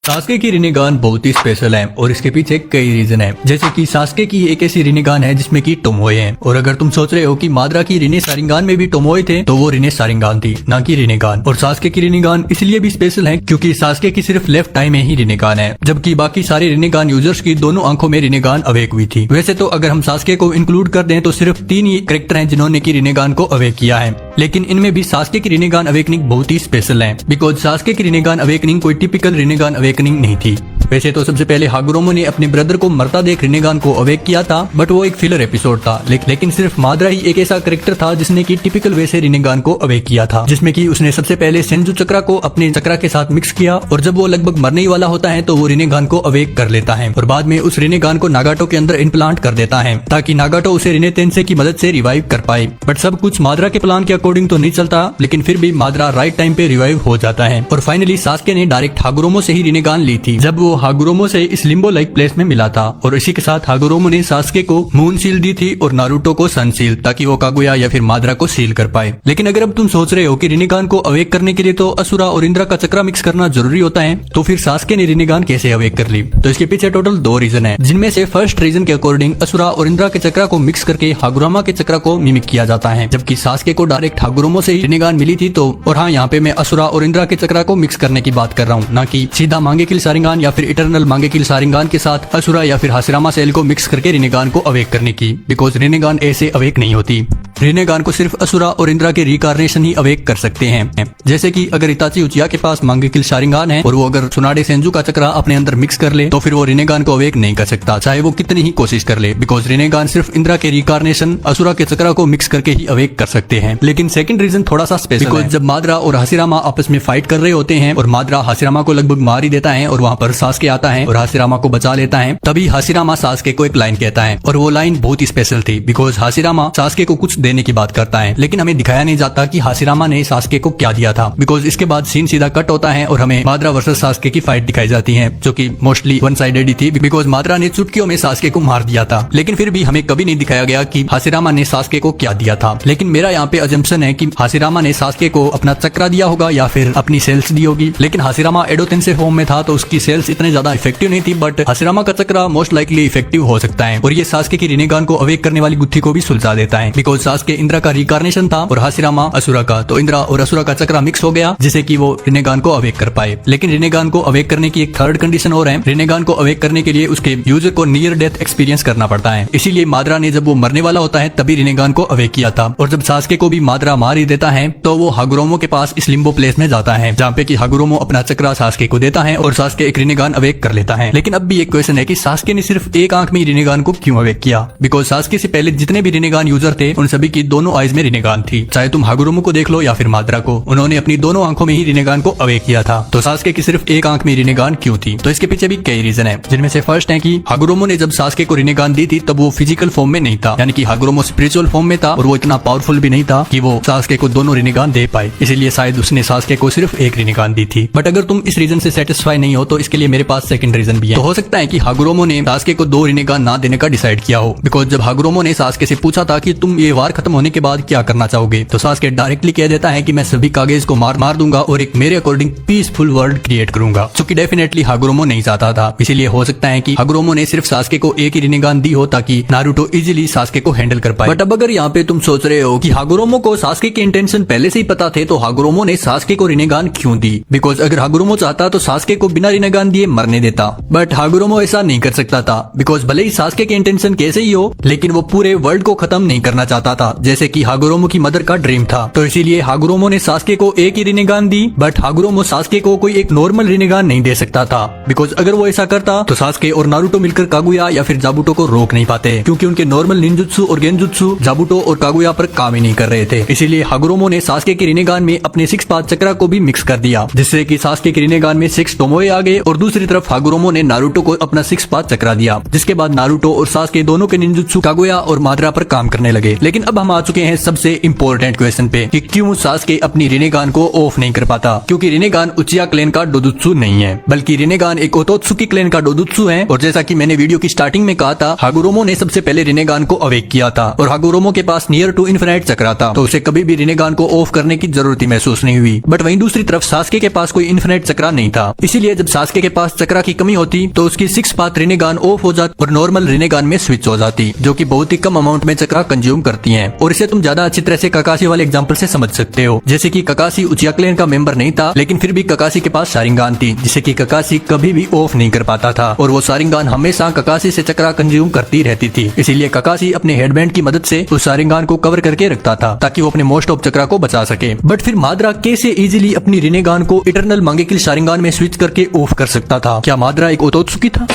Sasuke की रिनेगान बहुत ही special है और इसके पीछे कई रीजन है। जैसे कि सास्के की एक ऐसी रिनेगान है जिसमें कि टोमोए है। और अगर तुम सोच रहे हो कि माद्रा की रिने सारिंगान में भी टोमोए थे, तो वो रिने सारिंगान थी, ना कि रिनेगान। और सास्के की रिनेगान इसलिए भी स्पेशल है क्योंकि सास्के की सिर्फ लेफ्ट आई में ही रिनेगान है, जबकि बाकी सारे रिनेगान यूजर्स की दोनों आंखों में रिनेगान अवेक हुई थी। वैसे तो अगर हम सास्के को इंक्लूड कर दें तो सिर्फ 3 ही कैरेक्टर हैं जिन्होंने की रिनेगान को अवेक किया है, लेकिन इनमें भी सास्के की रिनेगान अवेकनिंग बहुत ही स्पेशल है। बिकॉज सास्के की रिनेगान अवेकनिंग कोई टिपिकल रिनेगान अवेकनिंग नहीं थी। वैसे तो सबसे पहले हागुरोमो ने अपने ब्रदर को मरता देख रिनेगान को अवेक किया था, बट वो एक फिलर एपिसोड था। लेकिन सिर्फ माद्रा ही एक ऐसा कैरेक्टर था जिसने की टिपिकल वे से रिनेगान को अवेक किया था, जिसमें कि उसने सबसे पहले सेंजू चक्रा को अपने चक्रा के साथ मिक्स किया और जब वो लगभग मरने ही वाला होता है तो वो रिनेगान को अवेक कर लेता है और बाद में उस रिनेगान को नागाटो के अंदर इम्प्लांट कर देता है ताकि नागाटो उसे रिने तेंसे की मदद से रिवाइव कर पाए। बट सब कुछ माद्रा के प्लान के अकॉर्डिंग तो नहीं चलता, लेकिन फिर भी माद्रा राइट टाइम पे रिवाइव हो जाता है और फाइनली सास्के ने डायरेक्ट हागुरोमो से ही रिनेगान ली थी जब वो हागुरोमो से इस लिम्बो लाइक प्लेस में मिला था। और इसी के साथ हागुरोमो ने सास्के को मून सील दी थी और नारुतो को सन सील, ताकि वो कागुया या फिर माद्रा को सील कर पाए। लेकिन अगर अब तुम सोच रहे हो कि रिनेगान को अवेक करने के लिए तो असुरा और इंद्रा का चक्रा मिक्स करना जरूरी होता है, तो फिर सास्के ने रिनेगान कैसे अवेक कर ली? तो इसके पीछे टोटल 2 रीजन है, जिनमें से फर्स्ट रीजन के अकॉर्डिंग असुरा और इंद्रा के चक्रा को मिक्स करके हागुरामा के चक्रा को मिमिक किया जाता है, जबकि सास्के को डायरेक्ट हागुरोमो से ही रिनेगान मिली थी। तो और हाँ, यहाँ पे मैं असुरा और इंद्रा के चक्रा को मिक्स करने की बात कर रहा हूँ, ना कि सीधा मांगेकिल सारिंगान या फिर इटरनल मांगेकिल सारिंगान के साथ असुरा या फिर हासिरामा सेल को मिक्स करके रिनेगान को अवेक करने की। बिकॉज रिनेगान ऐसे अवेक नहीं होती। रिनेगान को सिर्फ असुरा और इंद्रा के रिकार्नेशन ही अवेक कर सकते हैं। जैसे कि अगर इताची उचिया के पास मांगेकिल सारिंगान है और वो अगर सुनाडे सेंजू का चक्रा अपने अंदर मिक्स कर ले तो फिर वो रिनेगान को अवेक नहीं कर सकता, चाहे वो कितनी ही कोशिश कर ले। बिकॉज रिनेगान सिर्फ इंद्रा के रिकार्नेशन असुरा के चक्रा को मिक्स करके ही अवेक कर सकते हैं। लेकिन सेकंड रीजन थोड़ा सा स्पेशल है। बिकॉज जब माद्रा और हासिरामा आपस में फाइट कर रहे होते हैं और माद्रा हासिरामा को लगभग मार ही देता है और वहाँ पर सास्के आता है और हासिरामा को बचा लेता है, तभी हासिरामा सास्के को एक लाइन कहता है और वो लाइन बहुत ही स्पेशल थी। बिकॉज हासिरामा सास्के को कुछ देने की बात करता है, लेकिन हमें दिखाया नहीं जाता कि हासिरामा ने सास्के को क्या दिया था। बिकॉज इसके बाद सीन सीधा कट होता है और हमें माद्रा वर्सेस सास्के की फाइट दिखाई जाती है, जो कि मोस्टली वन साइडेड ही थी। बिकॉज माद्रा ने चुटकियों में सास्के को मार दिया था, लेकिन फिर भी हमें कभी नहीं दिखाया गया कि हासिरामा ने सास्के को क्या दिया था। लेकिन मेरा यहाँ पे अजम्पशन है कि हासिरामा ने सास्के को अपना चक्रा दिया होगा या फिर अपनी सेल्स दी होगी। लेकिन हासिरामा एडो तेंसे फॉर्म में था तो उसकी सेल्स इतने ज्यादा इफेक्टिव नहीं थी, बट हासिरामा का चक्रा मोस्ट लाइकली इफेक्टिव हो सकता है और ये सास्के की रिनेगान को अवेक करने वाली गुत्थी को भी सुलझा देता है। बिकॉज सास्के इंद्रा का रिकार्नेशन था और हासिरामा असुरा का, तो इंद्रा और असुरा का चक्रा मिक्स हो गया जिसे कि वो रिनेगान को अवेक कर पाए। लेकिन रिनेगान को अवेक करने की एक थर्ड कंडीशन और है। रिनेगान को अवेक करने के लिए उसके यूजर को नियर डेथ एक्सपीरियंस करना पड़ता है। इसीलिए माद्रा ने जब वो मरने वाला होता है तभी रिनेगान को अवेक किया था और जब सास्के को भी माद्रा मार ही देता है तो वो हागुरोमो के पास इस लिम्बो प्लेस में जाता है, जहाँ पे कि हागुरोमो अपना चक्रा सास्के को देता है और सास्के एक रिनेगान अवेक कर लेता है। लेकिन अब भी एक क्वेश्चन है कि सास्के ने सिर्फ एक आंख में ही रिनेगान को क्यों अवेक किया? बिकॉज सास्के से पहले जितने भी रिनेगान यूजर थे उन सभी की दोनों आईज में रिनेगान थी। चाहे तुम हागुरोमो को देख लो या फिर माद्रा को, उन्होंने अपनी दोनों आंखों में ही रिनेगान को अवेक किया था। तो सास्के की सिर्फ एक आंख में रिनेगान क्यों थी? तो इसके पीछे भी कई रीजन है, जिनमें से फर्स्ट है कि हागुरोमो ने जब सास्के को रिनेगान दी थी तब वो फिजिकल फॉर्म में नहीं था, यानी कि हागुरोमो स्पिरिचुअल फॉर्म में था और वो इतना पावरफुल भी नहीं था कि वो सास्के को दोनों रिनेगान दे पाए। इसीलिए शायद उसने सास्के को सिर्फ एक रिनेगान दी थी। बट अगर तुम इस रीजन से सेटिस्फाई नहीं हो तो इसके लिए मेरे पास सेकंड रीजन भी है। तो हो सकता है कि हागुरोमो ने सास्के को 2 रिनेगान ना देने का डिसाइड किया हो। बिकॉज जब हागुरोमो ने सास्के से पूछा था कि तुम ये वार खत्म होने के बाद क्या करना चाहोगे, तो सास्के डायरेक्टली कह देता है कि मैं सभी कागेज को मार दूंगा और एक मेरे अकॉर्डिंग पीसफुल वर्ल्ड क्रिएट करूंगा, जो कि डेफिनेटली हागुरोमो नहीं चाहता था। इसीलिए हो सकता है कि हागुरोमो ने सिर्फ सास्के को एक ही रिनेगान दी हो ताकि नारुतो इजीली सास्के को हैंडल कर पाए। बट अब अगर यहाँ पे तुम सोच रहे हो कि हागुरोमो को सास्के के इंटेंशन पहले से ही पता थे, तो हागुरोमो ने सास्के को रिनेगान क्यों दी? बिकॉज अगर हागुरोमो चाहता तो सास्के को बिना रिनेगान दिए मरने देता, बट हागुरोमो ऐसा नहीं कर सकता था। बिकॉज भले ही सास्के के इंटेंशन कैसे ही हो, लेकिन वो पूरे वर्ल्ड को खत्म नहीं करना चाहता था, जैसे कि हागुरोमो की मदर का ड्रीम था। तो इसीलिए हागुरोमो ने सास्के को एक ही रिनेगान दी, बट हागुरोमो सास्के को कोई एक नॉर्मल रिनेगान नहीं दे सकता था। बिकॉज अगर वो ऐसा करता तो सास्के और नारुतो मिलकर कागुया या फिर जाबुटो को रोक नहीं पाते, क्योंकि उनके नॉर्मल निंजुत्सु और गेंजुत्सु जाबुटो और कागुया पर काम ही नहीं कर रहे थे। इसीलिए हागुरोमो ने सास्के के रिनेगान में अपने 6 पाथ चक्रा को भी मिक्स कर दिया, जिससे कि सास्के के रिनेगान में 6 टोमोए आ गए और दूसरी तरफ हागुरोमो ने नारुतो को अपना 6 पाथ चक्रा दिया, जिसके बाद नारुतो और सास्के दोनों के निंजुत्सु कागुया और माद्रा पर काम करने लगे। लेकिन अब हम आ चुके हैं सबसे इम्पोर्टेंट क्वेश्चन पे कि क्यों सास्के अपनी रिनेगान को ऑफ नहीं कर पाता। क्योंकि रिनेगान उचिया क्लेन का डोजुत्सु नहीं है, बल्कि रिनेगान एक ओतोत्सुकी क्लेन का डोजुत्सु है। और जैसा कि मैंने वीडियो की स्टार्टिंग में कहा था, हागुरोमो ने सबसे पहले रिनेगान को अवेक किया था और हागुरोमो के पास नियर टू इन्फिनाइट चक्रा था, तो उसे कभी भी रिनेगान को ऑफ करने की जरूरत ही महसूस नहीं हुई। बट वहीं दूसरी तरफ सास्के के पास कोई इन्फिनाइट चक्रा नहीं था, इसीलिए जब सास्के के पास चक्रा की कमी होती तो उसकी 6 पाथ रिनेगान ऑफ हो जाती और नॉर्मल रिनेगान में स्विच हो जाती, जो कि बहुत ही कम अमाउंट में चक्रा कंज्यूम करती हैं। और इसे तुम ज्यादा अच्छी तरह से ककाशी वाले एग्जांपल से समझ सकते हो, जैसे कि ककाशी उचिया क्लेन का मेंबर नहीं था, लेकिन फिर भी ककाशी के पास शारिंगान थी, जिसे कि ककाशी कभी भी ऑफ नहीं कर पाता था और वो शारिंगान हमेशा ककाशी से चक्रा कंज्यूम करती रहती थी। इसीलिए ककाशी अपने हेडबैंड की मदद से उस शारिंगान को कवर करके रखता था ताकि वो अपने मोस्ट ऑफ चक्रा को बचा सके। बट फिर माद्रा कैसे इजीली अपनी रिनेगान को इटरनल मांगेकिल शारिंगान में स्विच करके ऑफ कर सकता था? क्या माद्रा एक ओतोत्सुकी था?